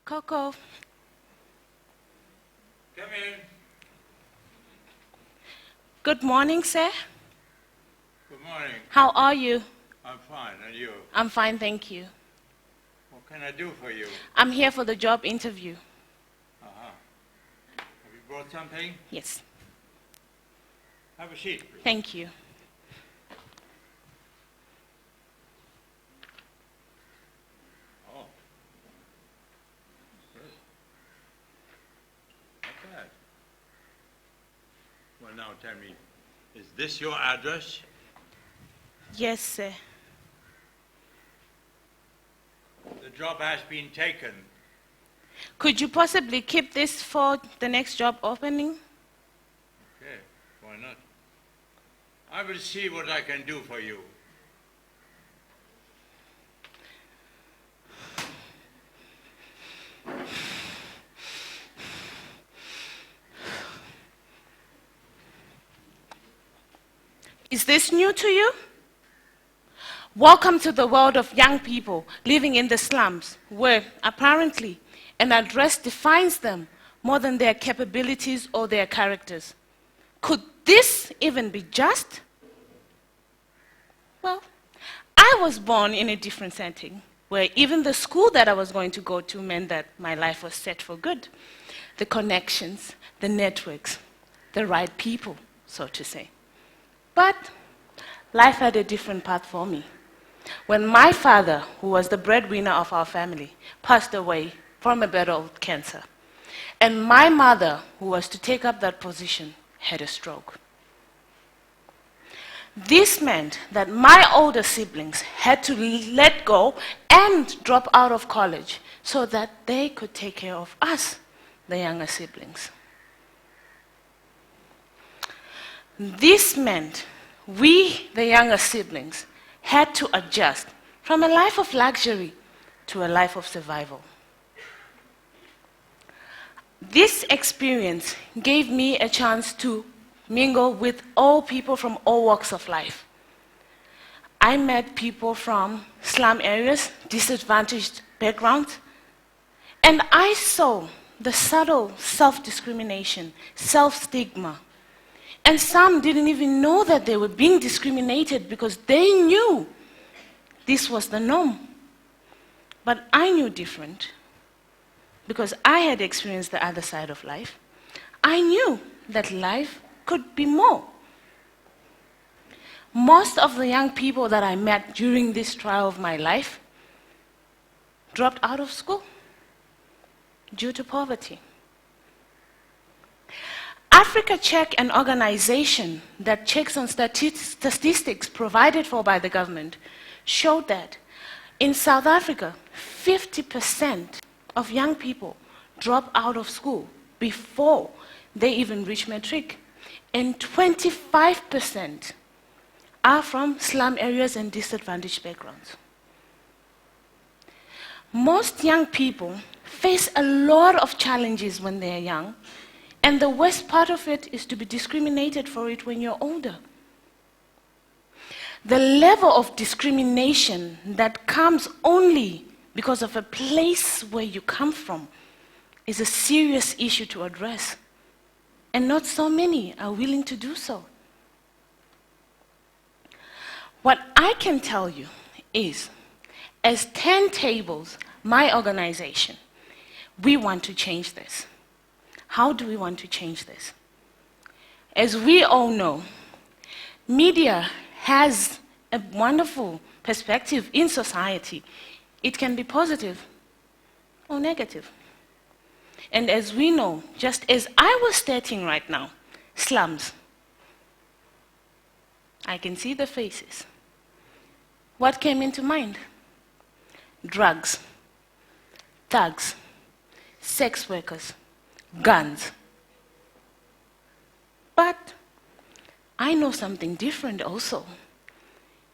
Coco. Come in. Good morning, sir. Good morning. How are you? I'm fine, and you? I'm fine, thank you. What can I do for you? I'm here for the job interview. Uh-huh. Have you brought something? Yes, Have a seat, please. thank you. Oh. Good. Not bad. Well, now tell me, is this your address? Yes, sir. The job has been taken. Could you possibly keep this for the next job opening? Okay, why not? I will see what I can do for you. Is this new to you? Welcome to the world of young people living in the slums, where apparently an address defines them more than their capabilities or their characters. Could this even be just? Well, I was born in a different setting, where even the school that I was going to go to meant that my life was set for good. The connections, the networks, the right people, so to say. But life had a different path for me. When my father, who was the breadwinner of our family, passed away from a battle with cancer, and my mother, who was to take up that position, had a stroke. This meant that my older siblings had to let go and drop out of college so that they could take care of us, the younger siblings. This meant we, the younger siblings, had to adjust from a life of luxury to a life of survival. This experience gave me a chance to mingle with all people from all walks of life. I met people from slum areas, disadvantaged backgrounds, and I saw the subtle self-discrimination, self-stigma. And some didn't even know that they were being discriminated because they knew this was the norm. But I knew different because I had experienced the other side of life. I knew that life could be more. Most of the young people that I met during this trial of my life dropped out of school due to poverty. Africa Check, an organization that checks on statistics provided for by the government, showed that in South Africa, 50% of young people drop out of school before they even reach matric, and 25% are from slum areas and disadvantaged backgrounds. Most young people face a lot of challenges when they're young, and the worst part of it is to be discriminated for it when you're older. The level of discrimination that comes only because of a place where you come from is a serious issue to address. And not so many are willing to do so. What I can tell you is, as 10 Tables, my organization, we want to change this. How do we want to change this? As we all know, media has a wonderful perspective in society. It can be positive or negative. And as we know, just as I was stating right now, slums, I can see the faces. What came into mind? Drugs, thugs, sex workers, guns. But I know something different also.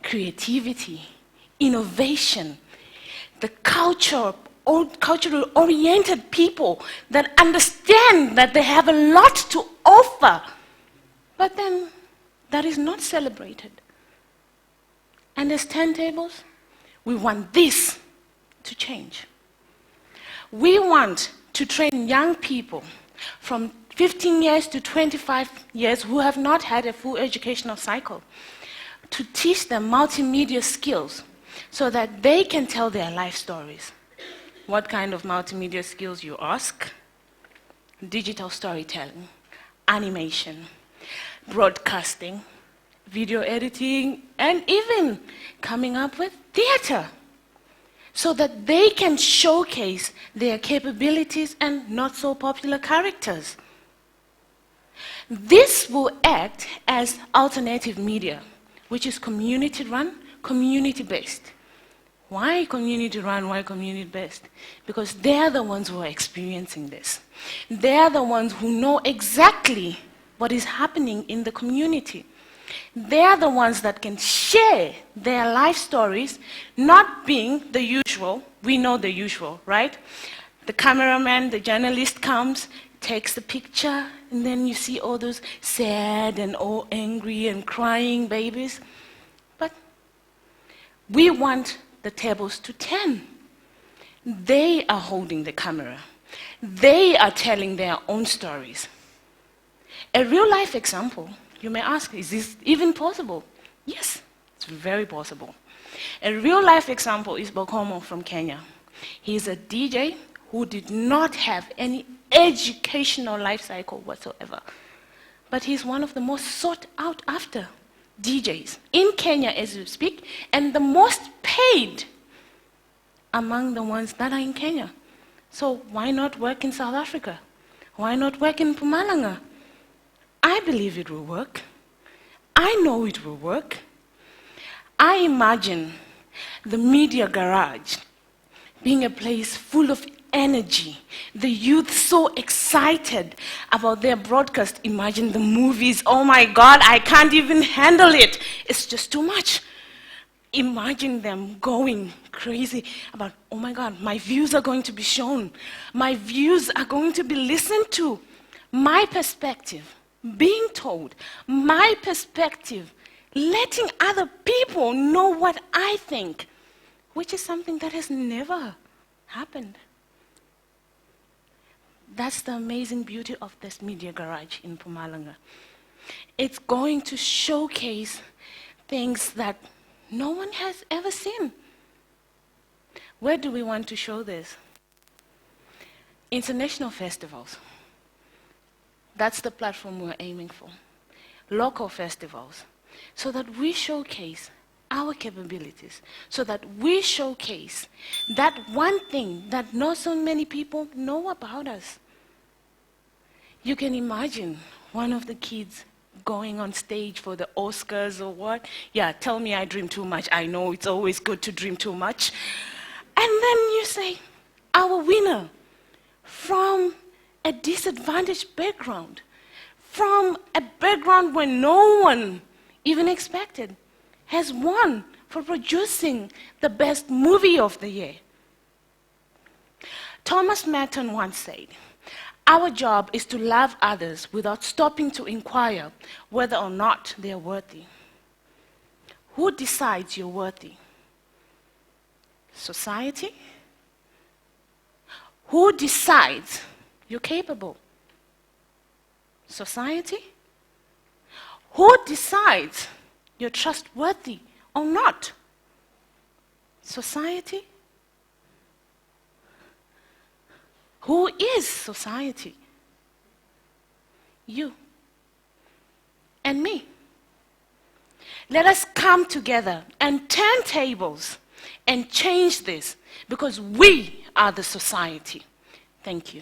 Creativity, innovation, the culturally oriented people that understand that they have a lot to offer, but then that is not celebrated. And as 10 Tables, we want this to change. We want to train young people from 15 years to 25 years who have not had a full educational cycle to teach them multimedia skills so that they can tell their life stories. What kind of multimedia skills, you ask? Digital storytelling, animation, broadcasting, video editing, and even coming up with theater, so that they can showcase their capabilities and not so popular characters. This will act as alternative media, which is community-run, community-based. Why community-run, why community-based? Because they're the ones who are experiencing this. They're the ones who know exactly what is happening in the community. They're the ones that can share their life stories, not being the usual. We know the usual, right? The cameraman, the journalist comes, takes the picture, and then you see all those sad and all angry and crying babies. But we want the tables to turn. They are holding the camera. They are telling their own stories. A real-life example, you may ask, is this even possible? Yes, it's very possible. A real-life example is Bokomo from Kenya. He's a DJ who did not have any educational life cycle whatsoever. But he's one of the most sought out after DJs in Kenya as we speak, and the most paid among the ones that are in Kenya. So why not work in South Africa? Why not work in Mpumalang? I believe it will work. I know it will work. I imagine the media garage being a place full of energy, the youth so excited about their broadcast. Imagine the movies, oh my God, I can't even handle it. It's just too much. Imagine them going crazy about, oh my God, my views are going to be shown. My views are going to be listened to. My perspective being told, my perspective, letting other people know what I think, which is something that has never happened. That's the amazing beauty of this media garage in Mpumalang. It's going to showcase things that no one has ever seen. Where do we want to show this? International festivals. That's the platform we're aiming for. Local festivals, so that we showcase our capabilities, so that we showcase that one thing that not so many people know about us. You can imagine one of the kids going on stage for the Oscars or what. Yeah, tell me I dream too much. I know it's always good to dream too much. And then you say, our winner from a disadvantaged background, from a background where no one even expected, has won for producing the best movie of the year. Thomas Merton once said, our job is to love others without stopping to inquire whether or not they are worthy. Who decides you're worthy? Society? Who decides you're capable? Society? Who decides you're trustworthy or not? Society? Who is society? You and me. Let us come together and turn tables and change this, because we are the society. Thank you.